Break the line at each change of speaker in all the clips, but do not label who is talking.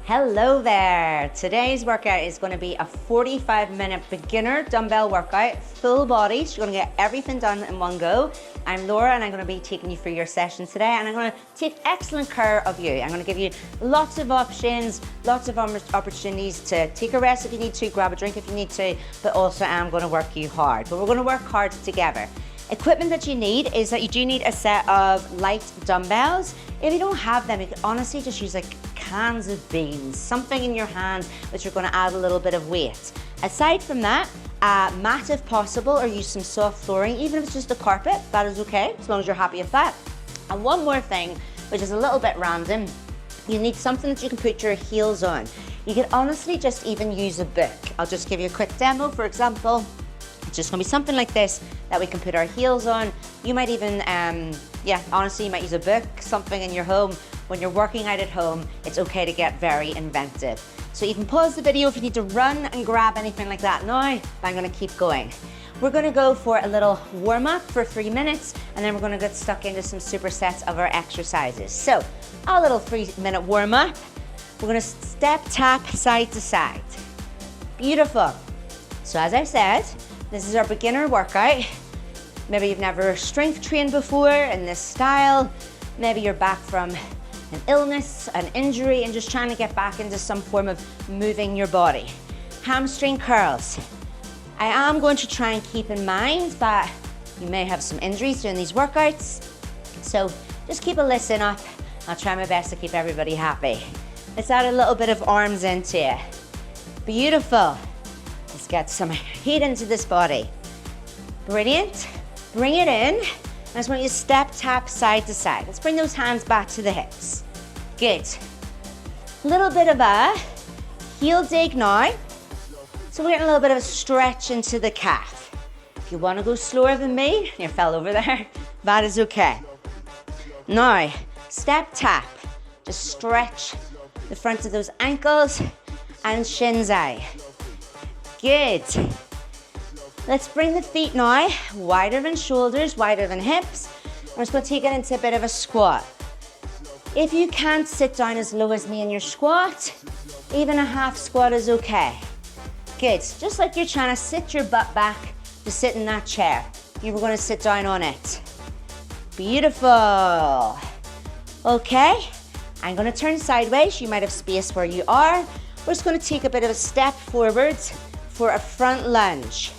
Hello there. Today's workout is going to be a 45-minute beginner dumbbell workout, full body. So you're going to get everything done in one go. I'm Laura and I'm going to be taking you through your session today, and I'm going to take excellent care of you. I'm going to give you lots of options, lots of opportunities to take a rest if you need to, grab a drink if you need to, but also I'm going to work you hard. But we're going to work hard together. Equipment that you need is that you do need a set of light dumbbells. If you don't have them, you can honestly just use like cans of beans, something in your hand that you're going to add a little bit of weight. Aside from that, mat if possible, or use some soft flooring, even if it's just a carpet, that is okay, as long as you're happy with that. And one more thing, which is a little bit random, you need something that you can put your heels on. You can honestly just even use a book. I'll just give you a quick demo. For example, it's just going to be something like this that we can put our heels on. You might even, honestly, you might use a book, something in your home. When you're working out at home, it's okay to get very inventive. So you can pause the video if you need to run and grab anything like that now, but I'm going to keep going. We're going to go for a little warm-up for 3 minutes, and then we're going to get stuck into some supersets of our exercises. So, a little 3-minute warm-up. We're going to step, tap, side to side. Beautiful. So as I said, this is our beginner workout. Maybe you've never strength trained before in this style. Maybe you're back from an illness, an injury, and just trying to get back into some form of moving your body. Hamstring curls. I am going to try and keep in mind that you may have some injuries during these workouts, so just keep a listen up. I'll try my best to keep everybody happy. Let's add a little bit of arms into it. Beautiful. Let's get some heat into this body. Brilliant. Bring it in. I just want you to step, tap, side to side. Let's bring those hands back to the hips. Good. A little bit of a heel dig now. So we're getting a little bit of a stretch into the calf. If you want to go slower than me, you fell over there, that is okay. Now, step, tap. Just stretch the front of those ankles and shins eye. Good. Let's bring the feet now wider than shoulders, wider than hips. I'm just going to take it into a bit of a squat. If you can't sit down as low as me in your squat, even a half squat is okay. Good. Just like you're trying to sit your butt back to sit in that chair. You were going to sit down on it. Beautiful. Okay. I'm going to turn sideways. You might have space where you are. We're just going to take a bit of a step forwards for a front lunge.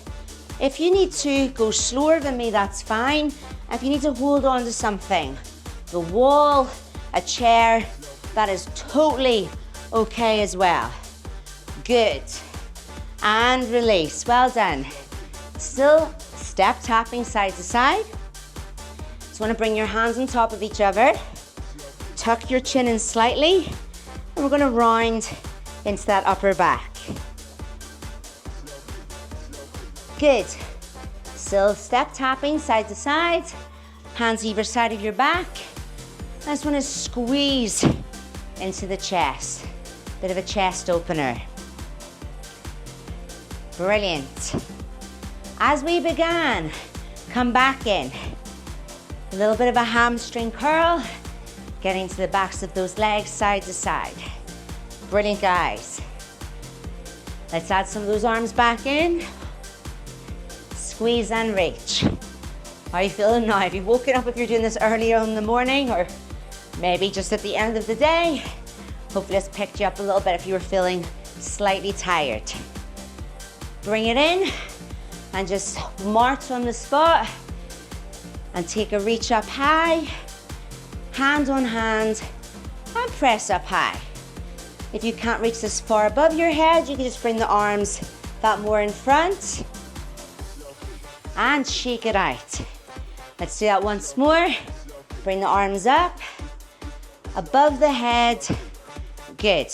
If you need to go slower than me, that's fine. If you need to hold on to something, the wall, a chair, that is totally okay as well. Good. And release. Well done. Still step tapping side to side. Just want to bring your hands on top of each other. Tuck your chin in slightly. And we're going to round into that upper back. Good. Still step tapping side to side. Hands either side of your back. I just want to squeeze into the chest. Bit of a chest opener. Brilliant. As we began, come back in. A little bit of a hamstring curl. Getting to the backs of those legs side to side. Brilliant, guys. Let's add some of those arms back in. Squeeze and reach. How are you feeling now? Have you woken up if you're doing this earlier in the morning, or maybe just at the end of the day? Hopefully it's picked you up a little bit if you were feeling slightly tired. Bring it in and just march on the spot and take a reach up high, hand on hand, and press up high. If you can't reach this far above your head, you can just bring the arms that more in front and shake it out. Let's do that once more. Bring the arms up, above the head. Good.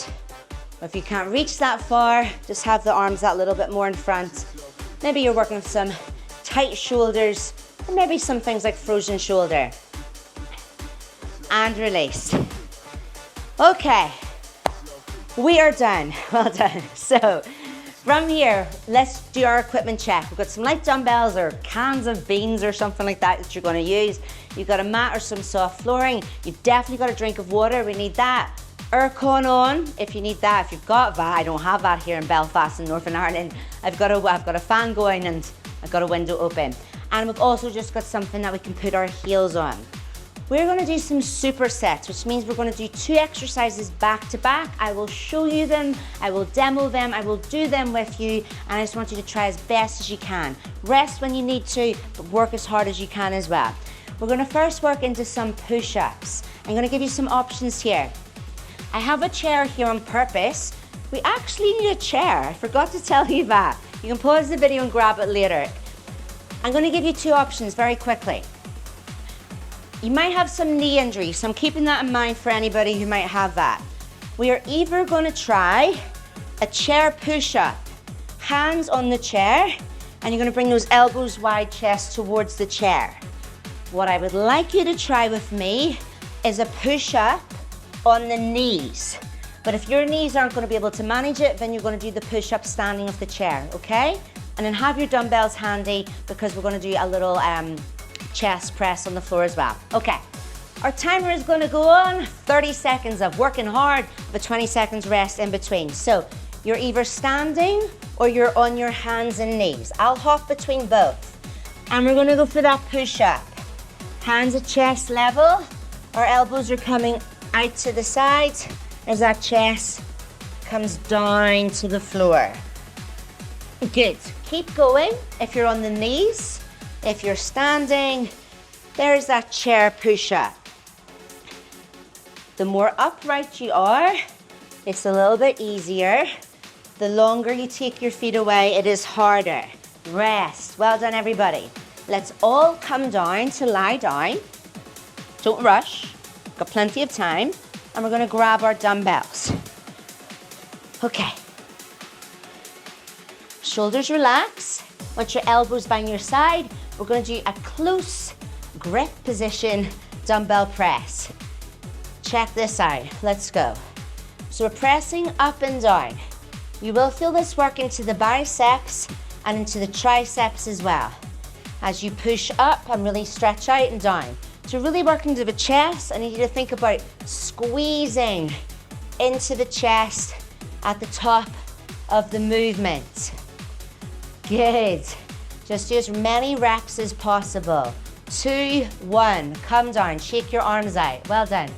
If you can't reach that far, just have the arms that little bit more in front. Maybe you're working with some tight shoulders, or maybe some things like frozen shoulder. And release. Okay, we are done. Well done. So, from here, let's do our equipment check. We've got some light dumbbells or cans of beans or something like that that you're going to use. You've got a mat or some soft flooring. You've definitely got a drink of water. We need that. aircon on if you need that. If you've got that, I don't have that here in Belfast in Northern Ireland. I've got a fan going and I've got a window open. And we've also just got something that we can put our heels on. We're gonna do some supersets, which means we're gonna do 2 exercises back to back. I will show you them, I will demo them, I will do them with you, and I just want you to try as best as you can. Rest when you need to, but work as hard as you can as well. We're gonna first work into some push-ups. I'm gonna give you some options here. I have a chair here on purpose. We actually need a chair, I forgot to tell you that. You can pause the video and grab it later. I'm gonna give you 2 options very quickly. You might have some knee injury, so I'm keeping that in mind for anybody who might have that. We are either gonna try a chair push-up, hands on the chair, and you're gonna bring those elbows wide, chest towards the chair. What I would like you to try with me is a push-up on the knees. But if your knees aren't gonna be able to manage it, then you're gonna do the push-up standing off the chair, okay? And then have your dumbbells handy because we're gonna do a little chest press on the floor as well. Okay, our timer is gonna go on, 30 seconds of working hard, but 20 seconds rest in between. So you're either standing or you're on your hands and knees. I'll hop between both. And we're gonna go for that push-up. Hands at chest level, our elbows are coming out to the side as that chest comes down to the floor. Good, keep going if you're on the knees. If you're standing, there's that chair push-up. The more upright you are, it's a little bit easier. The longer you take your feet away, it is harder. Rest. Well done, everybody. Let's all come down to lie down. Don't rush. Got plenty of time. And we're gonna grab our dumbbells. Okay. Shoulders relax. Want your elbows by your side. We're gonna do a close grip position dumbbell press. Check this out, let's go. So we're pressing up and down. You will feel this work into the biceps and into the triceps as well. As you push up and really stretch out and down. To really work into the chest, I need you to think about squeezing into the chest at the top of the movement. Good. Just do as many reps as possible. 2, 1, come down, shake your arms out, well done.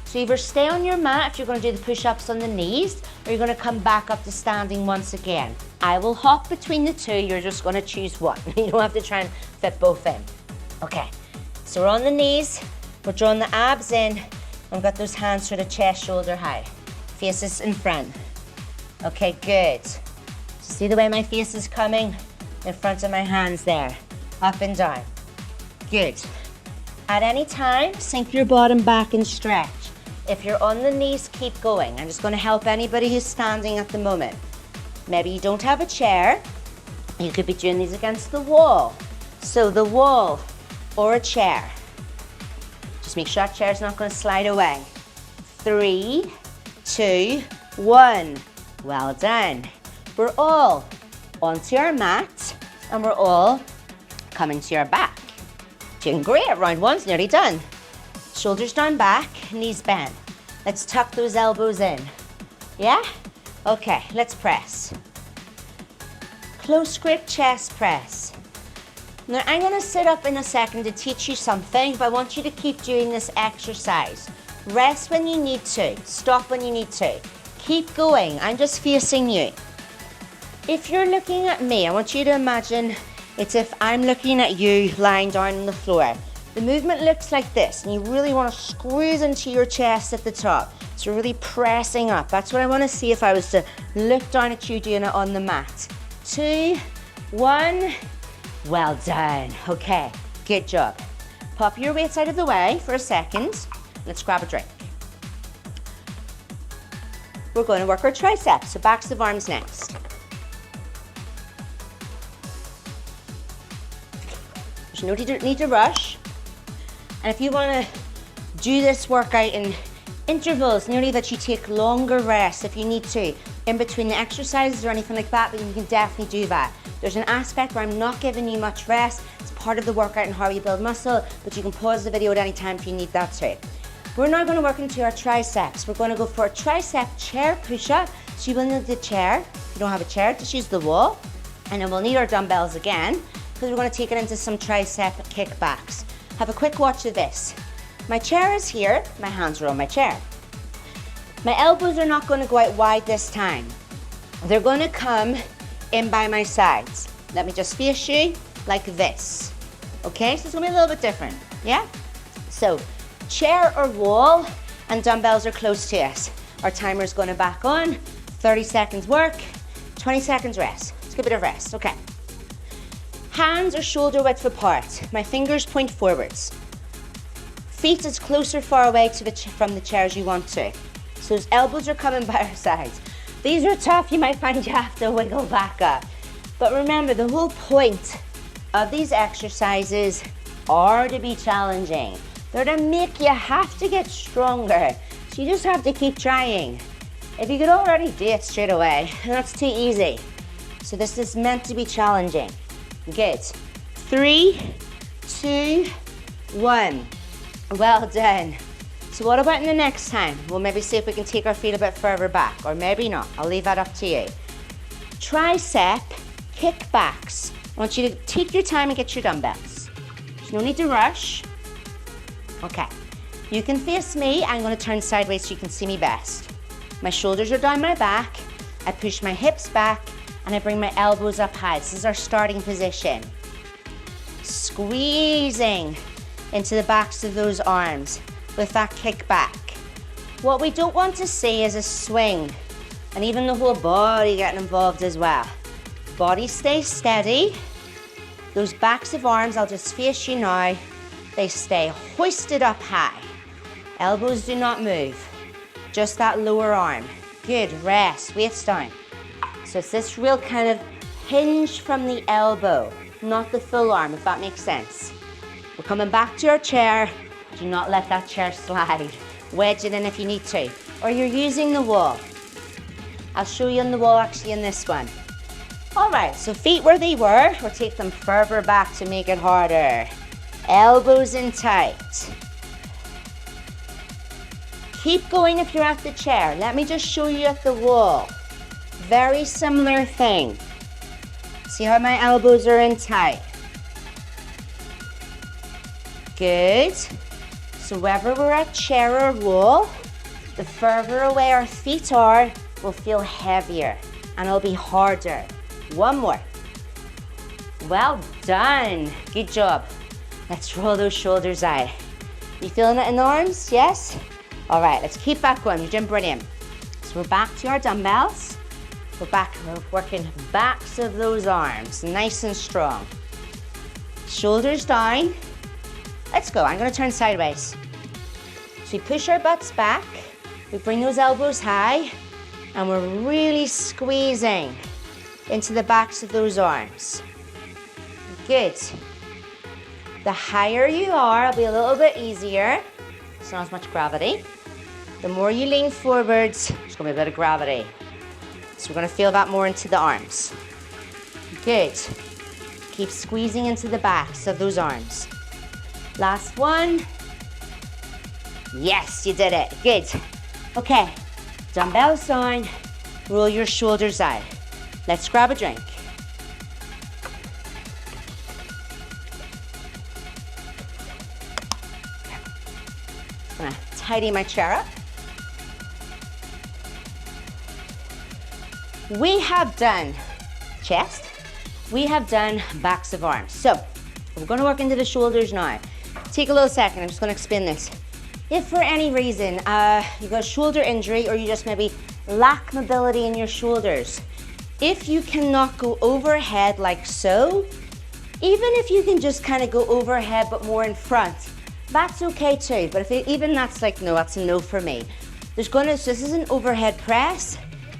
So either stay on your mat if you're gonna do the push-ups on the knees, or you're gonna come back up to standing once again. I will hop between the 2, you're just gonna choose one. You don't have to try and fit both in. Okay, so we're on the knees, we're drawing the abs in, and we've got those hands sort of chest, shoulder high. Faces in front. Okay, good. So see the way my face is coming? In front of my hands there, up and down. Good. At any time, sink your bottom back and stretch. If you're on the knees, keep going. I'm just gonna help anybody who's standing at the moment. Maybe you don't have a chair. You could be doing these against the wall. So the wall or a chair. Just make sure that chair's not gonna slide away. 3, 2, 1. Well done. We're all onto our mat and we're all coming to your back. Doing great, round 1's nearly done. Shoulders down back, knees bent. Let's tuck those elbows in. Yeah? Okay, let's press. Close grip chest press. Now I'm gonna sit up in a second to teach you something, but I want you to keep doing this exercise. Rest when you need to, stop when you need to. Keep going, I'm just facing you. If you're looking at me, I want you to imagine it's if I'm looking at you lying down on the floor. The movement looks like this, and you really want to squeeze into your chest at the top. So really pressing up. That's what I want to see if I was to look down at you doing it on the mat. 2, 1, well done. Okay, good job. Pop your weights out of the way for a second. Let's grab a drink. We're going to work our triceps, so backs of arms next. There's no need to rush. And if you want to do this workout in intervals, nearly that you take longer rests if you need to, in between the exercises or anything like that, then you can definitely do that. There's an aspect where I'm not giving you much rest. It's part of the workout and how you build muscle, but you can pause the video at any time if you need that too. We're now going to work into our triceps. We're going to go for a tricep chair push-up. So you will need the chair. If you don't have a chair, just use the wall. And then we'll need our dumbbells again, because we're going to take it into some tricep kickbacks. Have a quick watch of this. My chair is here, my hands are on my chair. My elbows are not going to go out wide this time. They're going to come in by my sides. Let me just face you like this. Okay, so it's going to be a little bit different, yeah? So, chair or wall, and dumbbells are close to us. Our timer is going to back on. 30 seconds work, 20 seconds rest. Let's give it a rest, okay. Hands are shoulder width apart. My fingers point forwards. Feet as close or far away to from the chair as you want to. So those elbows are coming by our sides. These are tough, you might find you have to wiggle back up. But remember, the whole point of these exercises are to be challenging. They're to make you have to get stronger. So you just have to keep trying. If you could already do it straight away, that's too easy. So this is meant to be challenging. Good. 3, 2, 1. Well done. So what about in the next time? We'll maybe see if we can take our feet a bit further back, or maybe not. I'll leave that up to you. Tricep kickbacks. I want you to take your time and get your dumbbells. There's no need to rush. Okay. You can face me. I'm going to turn sideways so you can see me best. My shoulders are down my back. I push my hips back and I bring my elbows up high. This is our starting position. Squeezing into the backs of those arms with that kick back. What we don't want to see is a swing, and even the whole body getting involved as well. Body stays steady. Those backs of arms, I'll just face you now, they stay hoisted up high. Elbows do not move, just that lower arm. Good, rest, weights down. So it's this real kind of hinge from the elbow, not the full arm, if that makes sense. We're coming back to our chair. Do not let that chair slide. Wedge it in if you need to. Or you're using the wall. I'll show you on the wall actually in this one. All right, so feet where they were. We'll take them further back to make it harder. Elbows in tight. Keep going if you're at the chair. Let me just show you at the wall. Very similar thing. See how my elbows are in tight? Good. So whether we're at chair or wall, the further away our feet are, will feel heavier and it'll be harder. One more. Well done. Good job. Let's roll those shoulders out. You feeling it in the arms? Yes? All right, let's keep that going. You're doing brilliant. So we're back to our dumbbells. We're working backs of those arms, nice and strong. Shoulders down. Let's go, I'm gonna turn sideways. So we push our butts back, we bring those elbows high, and we're really squeezing into the backs of those arms. Good. The higher you are, it'll be a little bit easier. It's not as much gravity. The more you lean forwards, there's gonna be a bit of gravity. So we're gonna feel that more into the arms. Good. Keep squeezing into the backs of those arms. Last one. Yes, you did it. Good. Okay, dumbbells down, roll your shoulders out. Let's grab a drink. I'm gonna tidy my chair up. We have done chest, we have done backs of arms. So we're gonna work into the shoulders now. Take a little second, I'm just gonna explain this. If for any reason you've got a shoulder injury or you just maybe lack mobility in your shoulders, if you cannot go overhead like so, even if you can just kind of go overhead but more in front, that's okay too. But if even that's like, no, that's a no for me. This is an overhead press.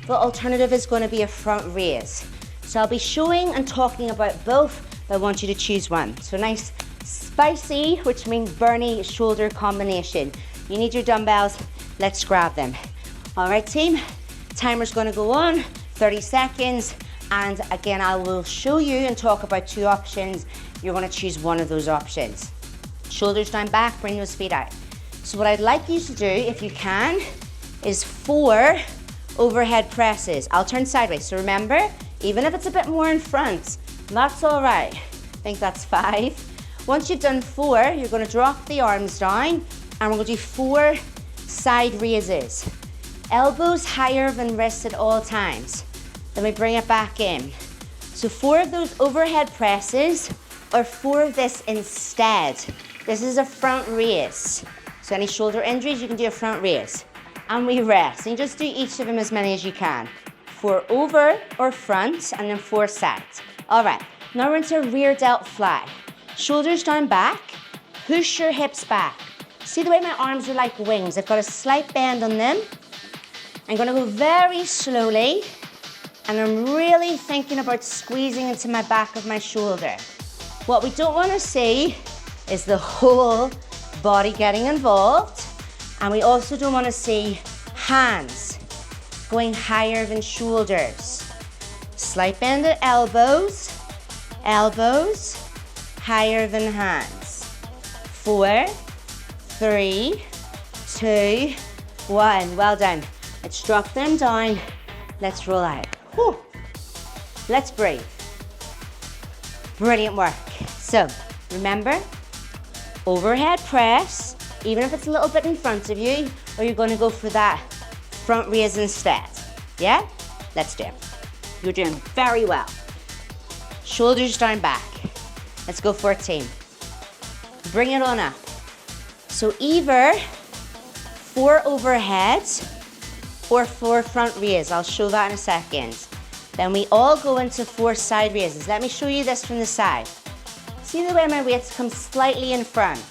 The alternative is going to be a front raise. So I'll be showing and talking about both, but I want you to choose one. So nice spicy, which means burny shoulder combination. You need your dumbbells, let's grab them. All right team, timer's going to go on, 30 seconds. And again, I will show you and talk about two options. You're going to choose one of those options. Shoulders down back, bring those feet out. So what I'd like you to do, if you can, is 4 overhead presses. I'll turn sideways. So remember, even if it's a bit more in front, that's all right. I think that's 5. Once you've done 4, you're going to drop the arms down and we're going to do 4 side raises. Elbows higher than wrists at all times. Then we bring it back in. So 4 of those overhead presses or 4 of this instead. This is a front raise. So any shoulder injuries, you can do a front raise. And we rest. And you just do each of them as many as you can. 4 over or front, and then 4 sides. All right, now we're into a rear delt fly. Shoulders down back, push your hips back. See the way my arms are like wings? I've got a slight bend on them. I'm gonna go very slowly, and I'm really thinking about squeezing into my back of my shoulder. What we don't wanna see is the whole body getting involved, and we also don't want to see hands going higher than shoulders. Slight bend at elbows, elbows higher than hands. 4, 3, 2, 1. Well done. Let's drop them down. Let's roll out. Whew. Let's breathe. Brilliant work. So remember, overhead press, even if it's a little bit in front of you, or you're going to go for that front raise instead. Yeah? Let's do it. You're doing very well. Shoulders down back. Let's go 14. Bring it on up. So either 4 overheads or 4 front raise. I'll show that in a second. Then we all go into 4 side raises. Let me show you this from the side. See the way my weights come slightly in front?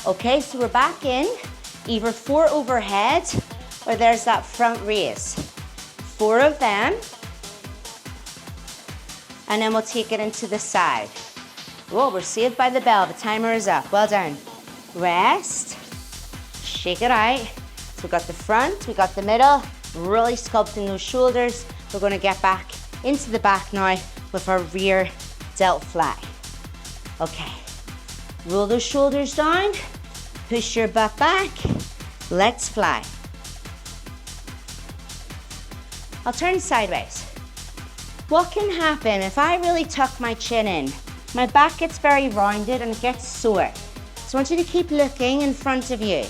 Okay, so we're back in, either 4 overhead or there's that front raise. 4 of them, and then we'll take it into the side. Whoa, we're saved by the bell, the timer is up, well done. Rest, shake it out. So we've got the front, we got the middle, really sculpting those shoulders. We're gonna get back into the back now with our rear delt fly. Okay, roll those shoulders down, push your butt back, let's fly. I'll turn sideways. What can happen if I really tuck my chin in? My back gets very rounded and it gets sore. So I want you to keep looking in front of you.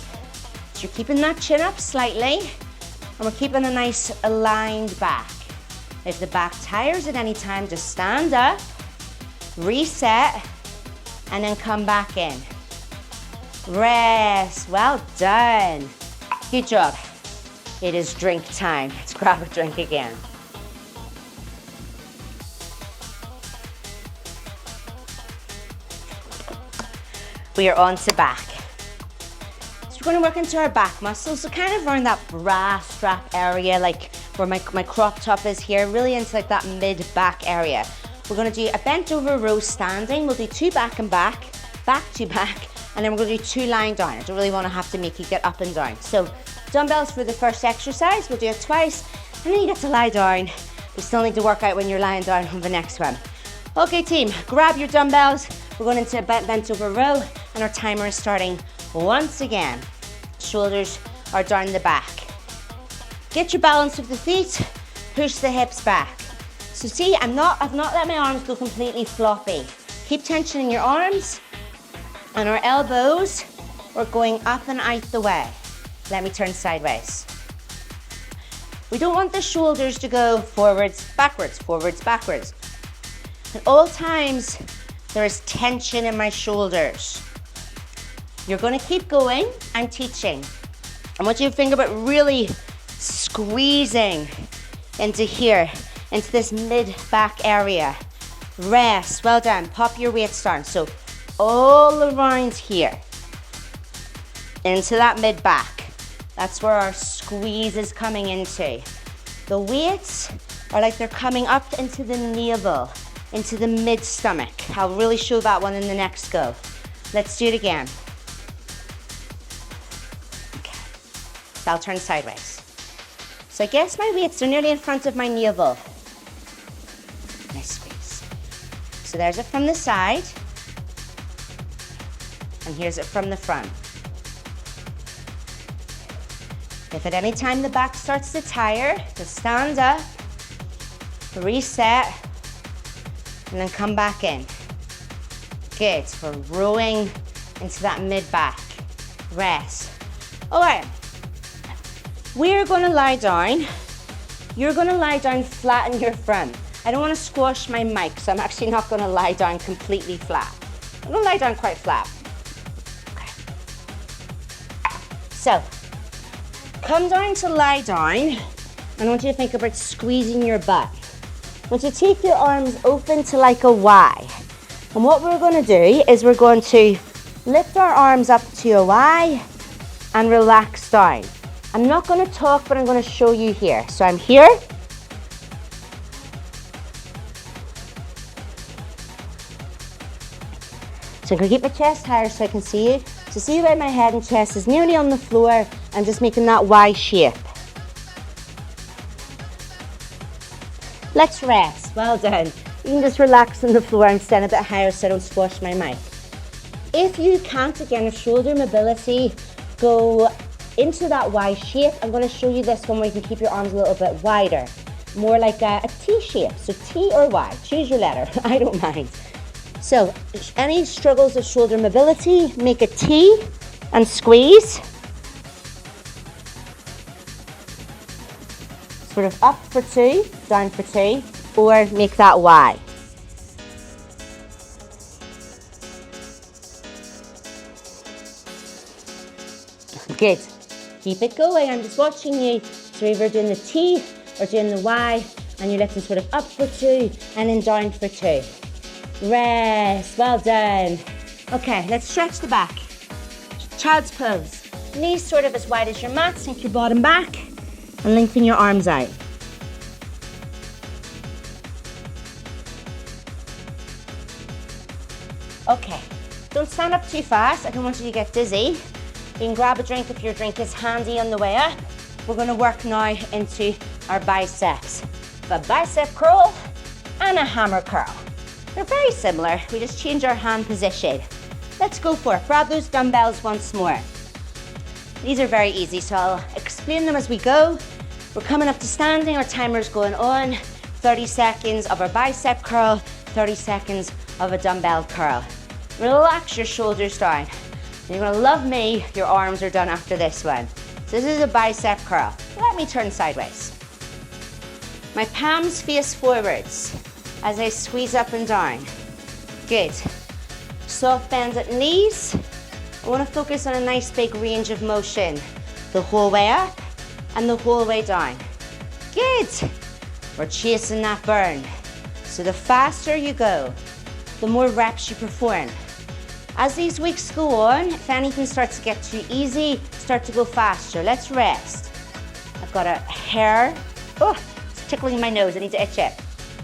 So you're keeping that chin up slightly, and we're keeping a nice aligned back. If the back tires at any time, just stand up, reset, and then come back in. Rest, well done. Good job. It is drink time. Let's grab a drink again. We are on to back. So we're going to work into our back muscles, so kind of around that bra strap area, like where my crop top is here, really into like that mid-back area. We're going to do a bent over row standing. We'll do 2 back and back to back, and then we're going to do 2 lying down. I don't really want to have to make you get up and down. So dumbbells for the first exercise, we'll do it twice, and then you get to lie down. We still need to work out when you're lying down on the next one. Okay team, grab your dumbbells. We're going into a bent over row, and our timer is starting once again. Shoulders are down the back. Get your balance with the feet, push the hips back. So see, I've not let my arms go completely floppy. Keep tensioning your arms, and our elbows are going up and out the way. Let me turn sideways. We don't want the shoulders to go forwards, backwards, forwards, backwards. At all times, there is tension in my shoulders. You're going to keep going. I'm teaching. I want you to think about really squeezing into here, into this mid-back area. Rest, well done. Pop your weights down. So all around here, into that mid-back. That's where our squeeze is coming into. The weights are like they're coming up into the navel, into the mid-stomach. I'll really show that one in the next go. Let's do it again. Okay, so I'll turn sideways. So I guess my weights are nearly in front of my navel. Nice squeeze. So there's it from the side, and here's it from the front. If at any time the back starts to tire, just stand up, reset, and then come back in. Good, we're rowing into that mid-back. Rest. All right, we're gonna lie down. You're gonna lie down flat in your front. I don't wanna squash my mic, so I'm actually not gonna lie down completely flat. I'm gonna lie down quite flat. Okay. So, come down to lie down, and I want you to think about squeezing your butt. I want you to take your arms open to like a Y. And what we're gonna do is we're going to lift our arms up to a Y and relax down. I'm not gonna talk, but I'm gonna show you here. So I'm here. So I'm gonna keep my chest higher so I can see you. So see where my head and chest is nearly on the floor and just making that Y shape. Let's rest, well done. You can just relax on the floor. I'm standing a bit higher so I don't squash my mic. If you can't, again, with shoulder mobility, go into that Y shape. I'm gonna show you this one where you can keep your arms a little bit wider. More like a T shape, so T or Y, choose your letter, I don't mind. So, any struggles with shoulder mobility, make a T and squeeze. Sort of up for 2, down for 2, or make that Y. Good. Keep it going. I'm just watching you. So either doing the T or doing the Y, and you're lifting sort of up for 2 and then down for 2. Rest. Well done. Okay, let's stretch the back. Child's pose. Knees sort of as wide as your mat. Sink your bottom back and lengthen your arms out. Okay, don't stand up too fast. I don't want you to get dizzy. You can grab a drink if your drink is handy on the way up. We're gonna work now into our biceps. A bicep curl and a hammer curl. They're very similar, we just change our hand position. Let's go for it. Grab those dumbbells once more. These are very easy, so I'll explain them as we go. We're coming up to standing, our timer's going on. 30 seconds of a bicep curl, 30 seconds of a dumbbell curl. Relax your shoulders down. You're gonna love me, your arms are done after this one. So this is a bicep curl. Let me turn sideways. My palms face forwards as I squeeze up and down. Good. Soft bends at knees. I wanna focus on a nice big range of motion. The whole way up and the whole way down. Good. We're chasing that burn. So the faster you go, the more reps you perform. As these weeks go on, if anything starts to get too easy, start to go faster. Let's rest. I've got a hair, it's tickling my nose, I need to itch it.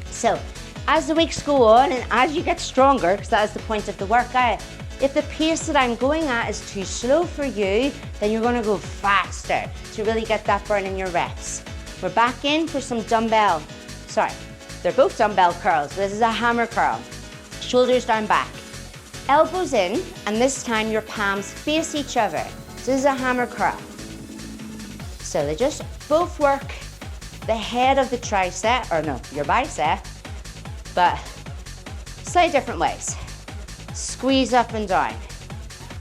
So, as the weeks go on and as you get stronger, because that is the point of the workout, if the pace that I'm going at is too slow for you, then you're gonna go faster to really get that burn in your reps. We're back in for some they're both dumbbell curls. This is a hammer curl. Shoulders down back. Elbows in, and this time your palms face each other. So this is a hammer curl. So they just both work the head of the tricep, or no, your bicep, but slightly different ways. Squeeze up and down.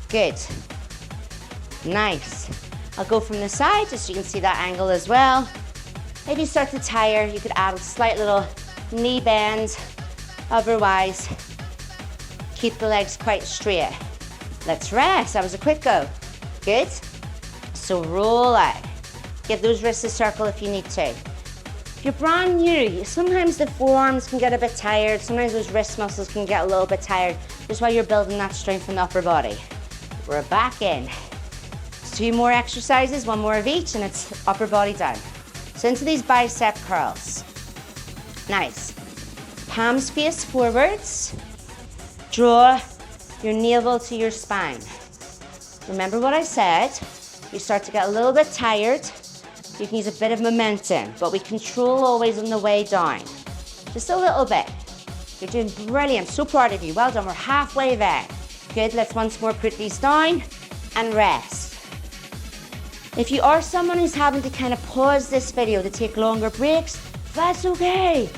Good. Nice. I'll go from the side just so you can see that angle as well. If you start to tire, you could add a slight little knee bend. Otherwise, keep the legs quite straight. Let's rest. That was a quick go. Good. So roll out. Give those wrists a circle if you need to. If you're brand new, sometimes the forearms can get a bit tired. Sometimes those wrist muscles can get a little bit tired, just while you're building that strength in the upper body. We're back in. 2 more exercises, 1 more of each, and it's upper body down. So into these bicep curls. Nice. Palms face forwards. Draw your navel to your spine. Remember what I said, you start to get a little bit tired, you can use a bit of momentum, but we control always on the way down. Just a little bit. You're doing brilliant, so proud of you, well done, we're halfway there. Good, let's once more put these down and rest. If you are someone who's having to kind of pause this video to take longer breaks, that's okay.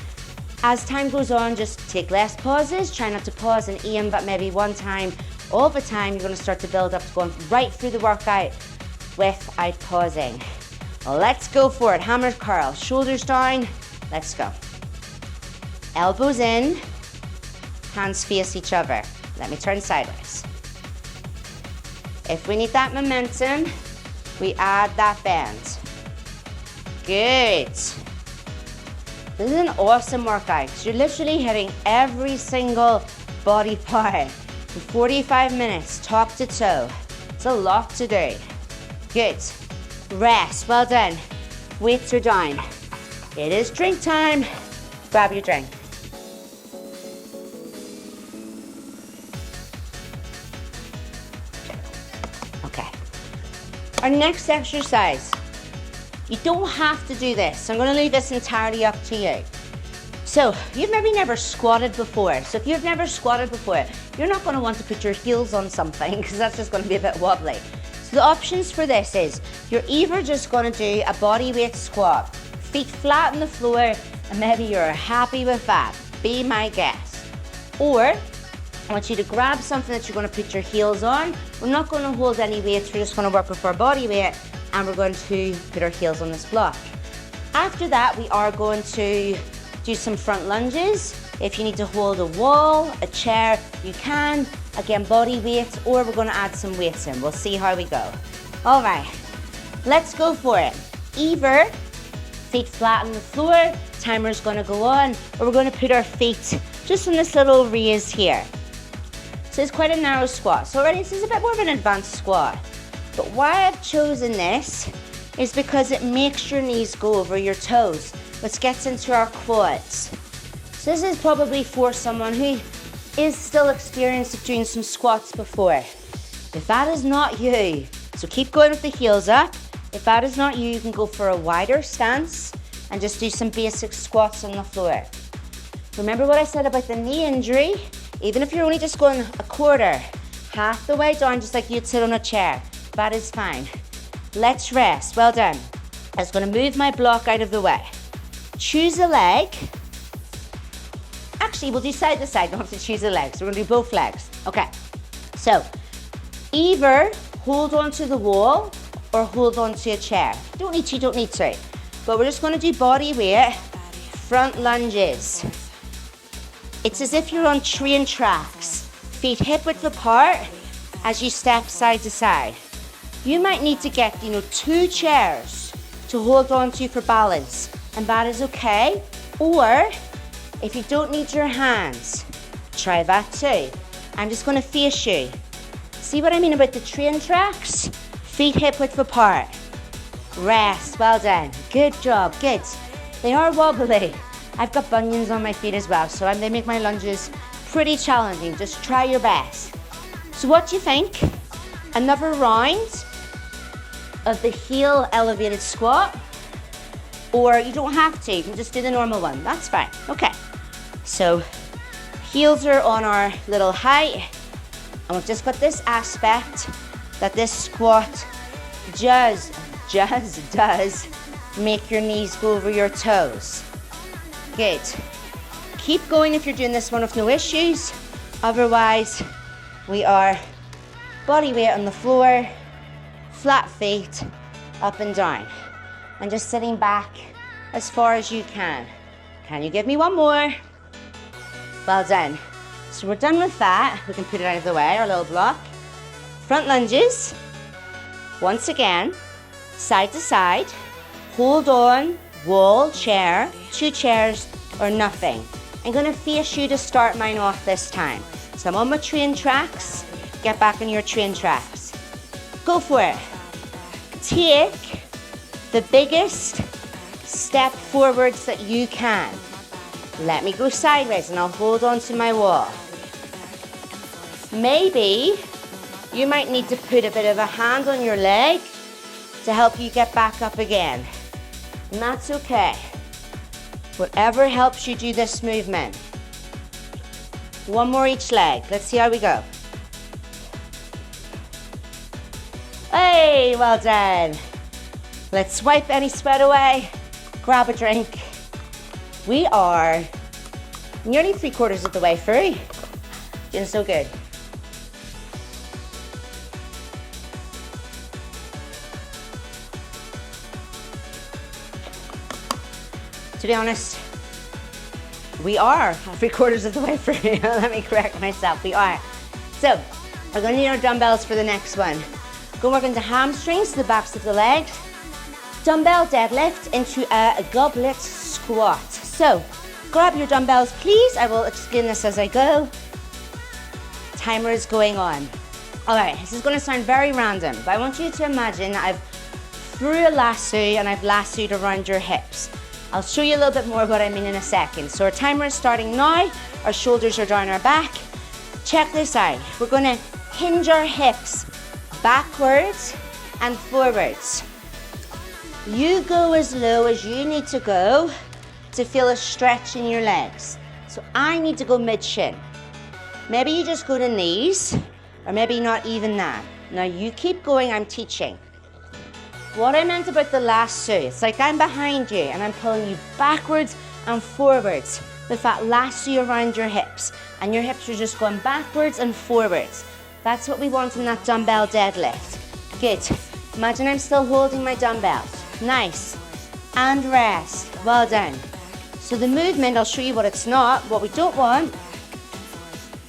As time goes on, just take less pauses. Try not to pause and aim, but maybe one time all the time. You're going to start to build up to going right through the workout without pausing. Let's go for it. Hammer curl, shoulders down. Let's go. Elbows in, hands face each other. Let me turn sideways. If we need that momentum, we add that bend. Good. This is an awesome workout. You're literally hitting every single body part in 45 minutes, top to toe. It's a lot to do. Good. Rest, well done. Weights are down. It is drink time. Grab your drink. Okay. Our next exercise. You don't have to do this. I'm going to leave this entirely up to you. So, you've maybe never squatted before. So if you've never squatted before, you're not going to want to put your heels on something because that's just going to be a bit wobbly. So the options for this is, you're either just going to do a body weight squat, feet flat on the floor, and maybe you're happy with that. Be my guest. Or, I want you to grab something that you're going to put your heels on. We're not going to hold any weights, we're just going to work with our body weight, and we're going to put our heels on this block. After that, we are going to do some front lunges. If you need to hold a wall, a chair, you can. Again, body weight, or we're going to add some weights in. We'll see how we go. All right, let's go for it. Either feet flat on the floor, timer's going to go on, or we're going to put our feet just on this little raise here. So it's quite a narrow squat. So already this is a bit more of an advanced squat. But why I've chosen this is because it makes your knees go over your toes, which gets into our quads. So this is probably for someone who is still experienced of doing some squats before. If that is not you, so keep going with the heels up. If that is not you, you can go for a wider stance and just do some basic squats on the floor. Remember what I said about the knee injury? Even if you're only just going a quarter, half the way down, just like you'd sit on a chair, that is fine. Let's rest. Well done. I was going to move my block out of the way. Choose a leg. Actually, we'll do side to side. Don't have to choose a leg. So we're going to do both legs. Okay. So either hold onto the wall or hold onto a chair. Don't need to. But we're just going to do body weight, front lunges. It's as if you're on train tracks. Feet hip width apart as you step side to side. You might need to get, 2 chairs to hold on to for balance, and that is okay. Or if you don't need your hands, try that too. I'm just going to face you. See what I mean about the train tracks? Feet hip width apart. Rest, well done. Good job, good. They are wobbly. I've got bunions on my feet as well, so they make my lunges pretty challenging. Just try your best. So what do you think? Another round of the heel elevated squat, or you don't have to, you can just do the normal one. That's fine. Okay. So heels are on our little height, and we've just got this aspect that this squat just does make your knees go over your toes. Good. Keep going if you're doing this one with no issues. Otherwise, we are body weight on the floor, flat feet, up and down. And just sitting back as far as you can. Can you give me one more? Well done. So we're done with that. We can put it out of the way, our little block. Front lunges. Once again, side to side. Hold on, wall, chair, 2 chairs, or nothing. I'm going to face you to start mine off this time. So I'm on my train tracks. Get back on your train tracks. Go for it. Take the biggest step forwards that you can. Let me go sideways and I'll hold on to my wall. Maybe you might need to put a bit of a hand on your leg to help you get back up again. And that's okay. Whatever helps you do this movement. One more each leg. Let's see how we go. Hey, well done. Let's wipe any sweat away. Grab a drink. We are nearly 3/4 of the way through. Doing so good. To be honest, we are 3/4 of the way through. Let me correct myself, we are. So, we're gonna need our dumbbells for the next one. Go work into hamstrings, the backs of the legs. Dumbbell deadlift into a goblet squat. So, grab your dumbbells, please. I will explain this as I go. Timer is going on. All right, this is gonna sound very random, but I want you to imagine that I've threw a lasso and I've lassoed around your hips. I'll show you a little bit more what I mean in a second. So our timer is starting now. Our shoulders are down our back. Check this out. We're gonna hinge our hips backwards and forwards. You go as low as you need to go to feel a stretch in your legs. So I need to go mid-shin. Maybe you just go to knees, or maybe not even that. Now you keep going, I'm teaching. What I meant about the lasso, it's like I'm behind you and I'm pulling you backwards and forwards with that lasso around your hips. And your hips are just going backwards and forwards. That's what we want in that dumbbell deadlift. Good. Imagine I'm still holding my dumbbells. Nice. And rest. Well done. So the movement, I'll show you what it's not. What we don't want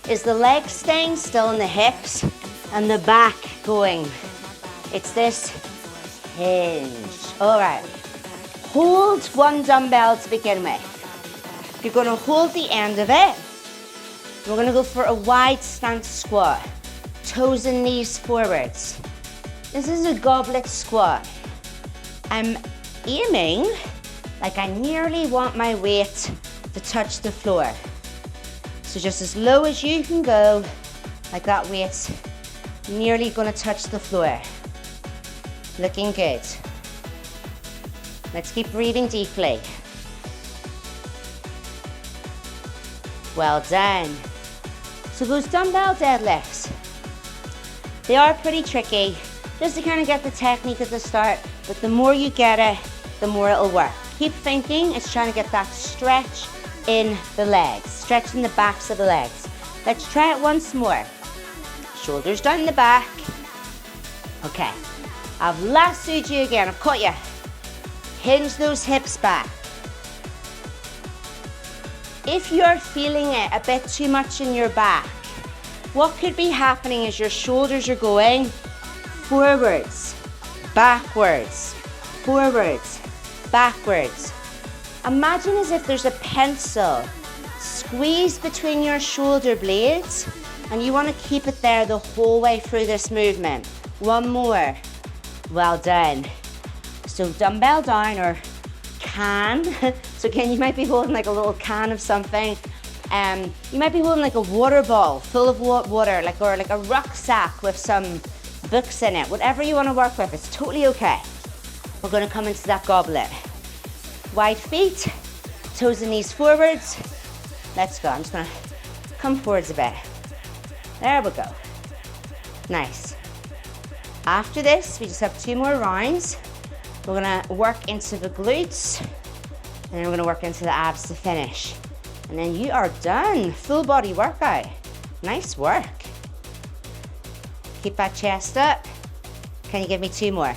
is the legs staying still in the hips and the back going. It's this hinge. All right. Hold one dumbbell to begin with. You're going to hold the end of it. We're going to go for a wide stance squat. Toes and knees forwards. This is a goblet squat. I'm aiming like I nearly want my weight to touch the floor. So just as low as you can go, like that weight's nearly going to touch the floor. Looking good. Let's keep breathing deeply. Well done. So those dumbbell deadlifts, they are pretty tricky, just to kind of get the technique at the start, but the more you get it, the more it'll work. Keep thinking, it's trying to get that stretch in the legs, stretching the backs of the legs. Let's try it once more. Shoulders down the back. Okay. I've lassoed you again, I've caught you. Hinge those hips back. If you're feeling it a bit too much in your back, what could be happening is your shoulders are going forwards, backwards, forwards, backwards. Imagine as if there's a pencil squeezed between your shoulder blades and you want to keep it there the whole way through this movement. One more. Well done. So dumbbell down or can. So again, you might be holding like a little can of something. You might be holding like a water ball full of water, or like a rucksack with some books in it. Whatever you want to work with, it's totally okay. We're going to come into that goblet. Wide feet, toes and knees forwards. Let's go. I'm just going to come forwards a bit. There we go. Nice. After this, we just have 2 more rounds. We're gonna work into the glutes, and then we're gonna work into the abs to finish. And then you are done. Full body workout. Nice work. Keep that chest up. Can you give me 2 more?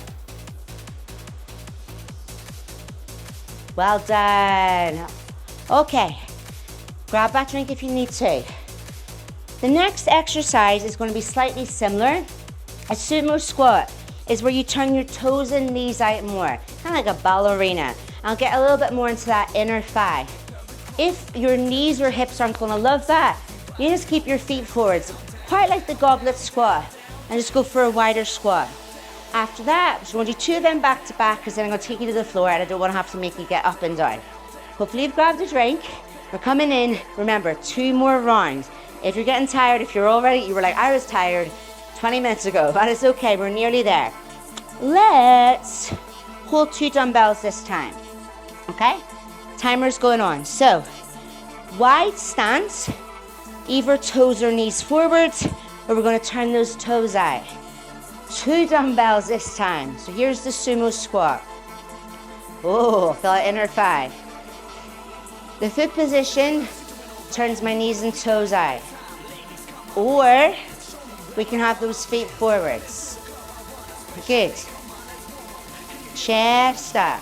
Well done. Okay, grab that drink if you need to. The next exercise is going to be slightly similar. A sumo squat is where you turn your toes and knees out more, kind of like a ballerina. I'll get a little bit more into that inner thigh. If your knees or hips aren't going to love that, you just keep your feet forwards, quite like the goblet squat, and just go for a wider squat. After that, I just want to do 2 of them back to back, because then I'm going to take you to the floor and I don't want to have to make you get up and down. Hopefully you've grabbed a drink. We're coming in. Remember, 2 more rounds. If you're getting tired, if you're already, you were like, I was tired 20 minutes ago, that is okay, we're nearly there. Let's hold 2 dumbbells this time, okay? Timer's going on. So, wide stance, either toes or knees forwards, or we're gonna turn those toes out. 2 dumbbells this time. So here's the sumo squat. Oh, feel that inner thigh. The foot position turns my knees and toes out. Or we can have those feet forwards. Good. Chest up.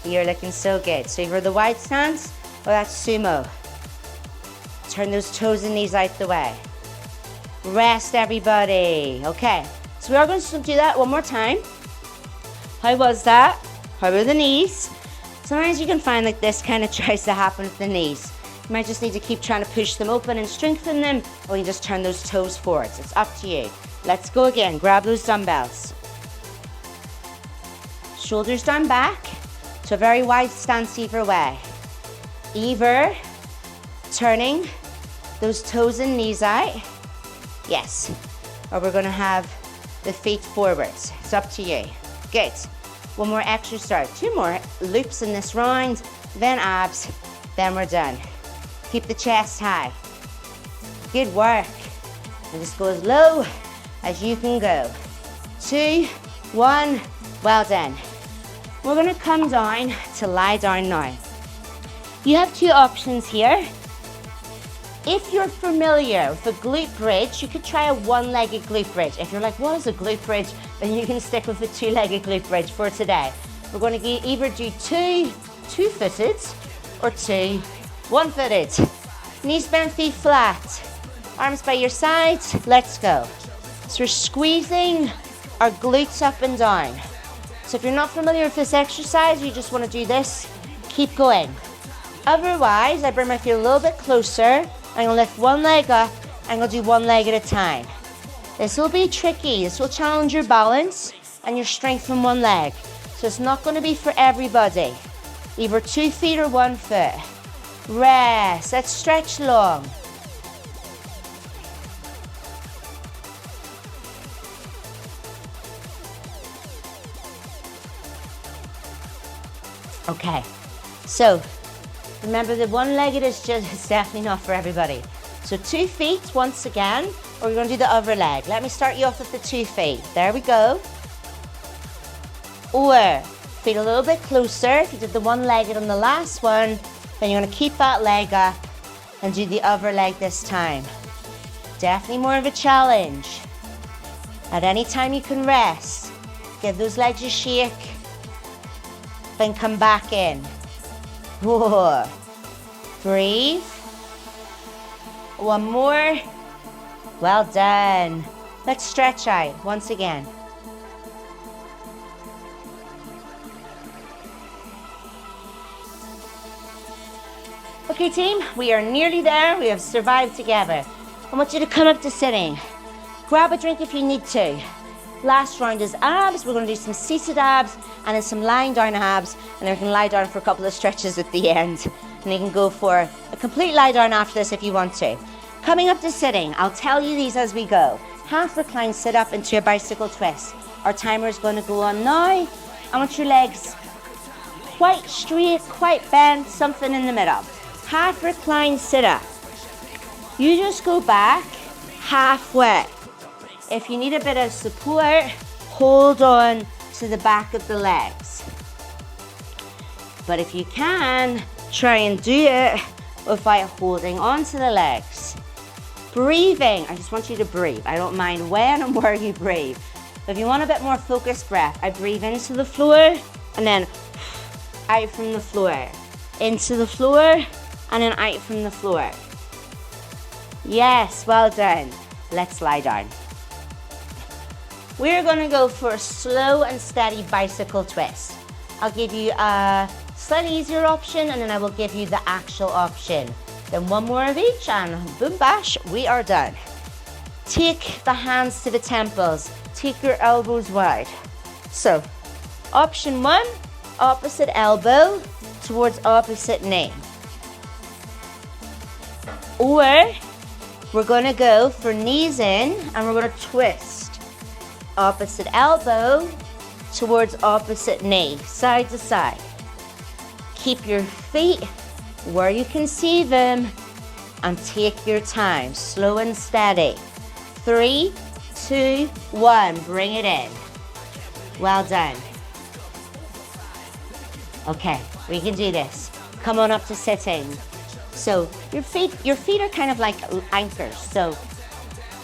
You're looking so good. So for the wide stance, or that's sumo. Turn those toes and knees out the way. Rest, everybody. Okay, so we are going to do that one more time. How was that? How were the knees? Sometimes you can find like this kind of tries to happen with the knees. You might just need to keep trying to push them open and strengthen them, or you just turn those toes forwards. It's up to you. Let's go again. Grab those dumbbells. Shoulders down back to a very wide stance either way. Either turning those toes and knees out. Yes. Or we're going to have the feet forwards. It's up to you. Good. One more exercise. 2 more loops in this round. Then abs. Then we're done. Keep the chest high. Good work. And just go as low as you can go. 2, 1. Well done. We're going to come down to lie down now. You have 2 options here. If you're familiar with a glute bridge, you could try a one-legged glute bridge. If you're like, what is a glute bridge? Then you can stick with a 2-legged glute bridge for today. We're going to either do 2 two-footed or 2 one-footed. Knees bent, feet flat. Arms by your sides. Let's go. So we're squeezing our glutes up and down. So if you're not familiar with this exercise, you just want to do this, keep going. Otherwise, I bring my feet a little bit closer. I'm going to lift one leg up. I'm going to do one leg at a time. This will be tricky. This will challenge your balance and your strength from one leg. So it's not going to be for everybody. Either 2 feet or 1 foot. Rest. Let's stretch long. Okay. So remember, the one-legged is definitely not for everybody. So 2 feet once again, or we're going to do the other leg. Let me start you off with the 2 feet. There we go. Or feet a little bit closer. If you did the one-legged on the last one, then you're going to keep that leg up and do the other leg this time. Definitely more of a challenge. At any time you can rest. Give those legs a shake. Then come back in. Whoa. Breathe. 1 more. Well done. Let's stretch out once again. Okay team, we are nearly there. We have survived together. I want you to come up to sitting. Grab a drink if you need to. Last round is abs. We're going to do some seated abs and then some lying down abs, and then we can lie down for a couple of stretches at the end. And you can go for a complete lie down after this if you want to. Coming up to sitting, I'll tell you these as we go. Half recline sit up into a bicycle twist. Our timer is going to go on now. I want your legs quite straight, quite bent, something in the middle. Half recline sit up. You just go back halfway. If you need a bit of support, hold on to the back of the legs. But if you can, try and do it without holding on to the legs. Breathing, I just want you to breathe. I don't mind when and where you breathe. But if you want a bit more focused breath, I breathe into the floor and then out from the floor. Into the floor and then out from the floor. Yes, well done. Let's lie down. We're going to go for a slow and steady bicycle twist. I'll give you a slightly easier option and then I will give you the actual option. Then 1 more of each and boom bash, we are done. Take the hands to the temples. Take your elbows wide. So, option 1, opposite elbow towards opposite knee. Or we're going to go for knees in and we're going to twist. Opposite elbow towards opposite knee, side to side. Keep your feet where you can see them and take your time, slow and steady. 3, 2, 1, bring it in. Well done. Okay, we can do this. Come on up to sitting. So your feet are kind of like anchors. So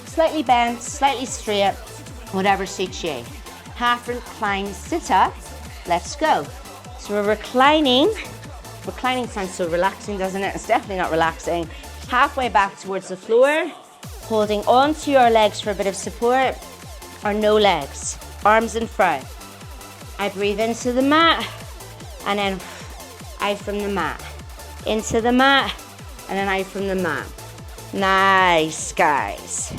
slightly bent, slightly straight, whatever suits you. Half recline, sit up. Let's go. So we're reclining. Reclining sounds so relaxing, doesn't it? It's definitely not relaxing. Halfway back towards the floor, holding onto your legs for a bit of support, or no legs, arms in front. I breathe into the mat, and then out from the mat. Into the mat, and then out from the mat. Nice, guys.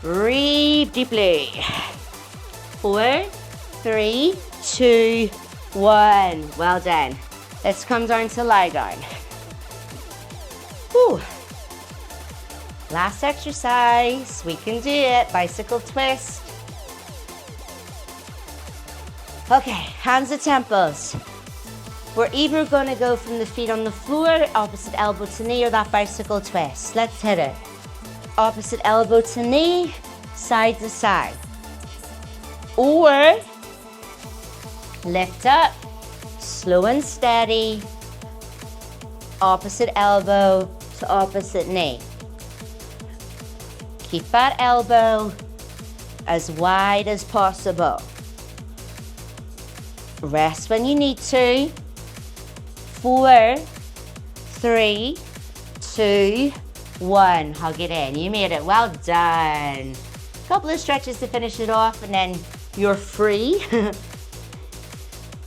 Breathe deeply. 4, 3, 2, 1. Well done. Let's come down to lie down. Whew. Last exercise. We can do it. Bicycle twist. Okay, hands at temples. We're either going to go from the feet on the floor, opposite elbow to knee, or that bicycle twist. Let's hit it. Opposite elbow to knee, side to side. Or lift up, slow and steady, opposite elbow to opposite knee. Keep that elbow as wide as possible. Rest when you need to. 4, 3, 2, 1. Hug it in. You made it. Well done. Couple of stretches to finish it off, and then you're free.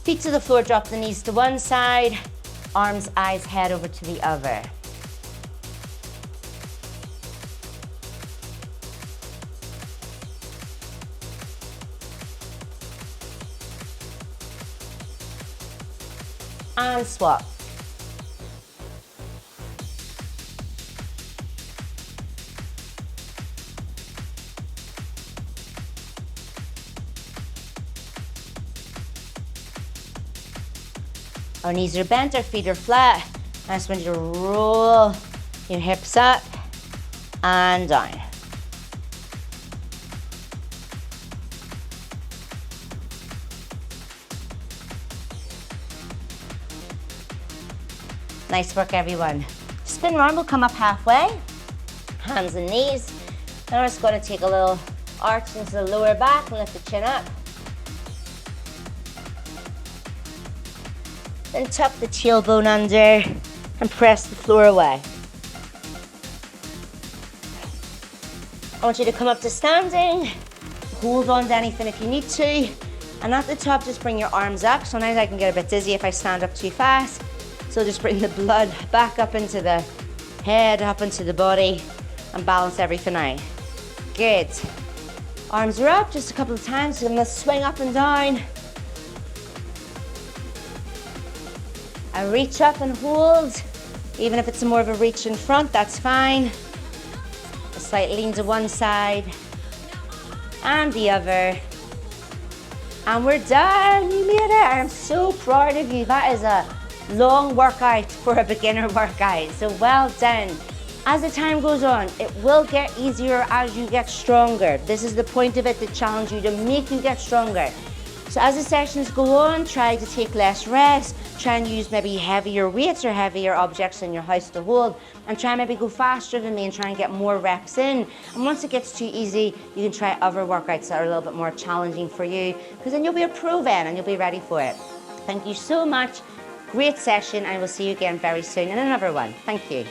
Feet to the floor, drop the knees to one side, arms, eyes, head over to the other. And swap. Our knees are bent, our feet are flat. I just want you to roll your hips up and down. Nice work, everyone. Spin round, we'll come up halfway. Hands and knees. Now we're just going to take a little arch into the lower back and lift the chin up. Then tuck the tailbone under and press the floor away. I want you to come up to standing. Hold on to anything if you need to. And at the top, just bring your arms up. Sometimes I can get a bit dizzy if I stand up too fast. So just bring the blood back up into the head, up into the body, and balance everything out. Good. Arms are up just a couple of times. So I'm gonna swing up and down. I reach up and hold. Even if it's more of a reach in front, that's fine. A slight lean to one side and the other. And we're done. You made it. I'm so proud of you. That is a long workout for a beginner workout. So well done. As the time goes on, it will get easier as you get stronger. This is the point of it, to challenge you, to make you get stronger. So as the sessions go on, try to take less rest, try and use maybe heavier weights or heavier objects in your house to hold, and try and maybe go faster than me and try and get more reps in. And once it gets too easy, you can try other workouts that are a little bit more challenging for you, because then you'll be a pro then and you'll be ready for it. Thank you so much. Great session, and we'll see you again very soon in another one. Thank you.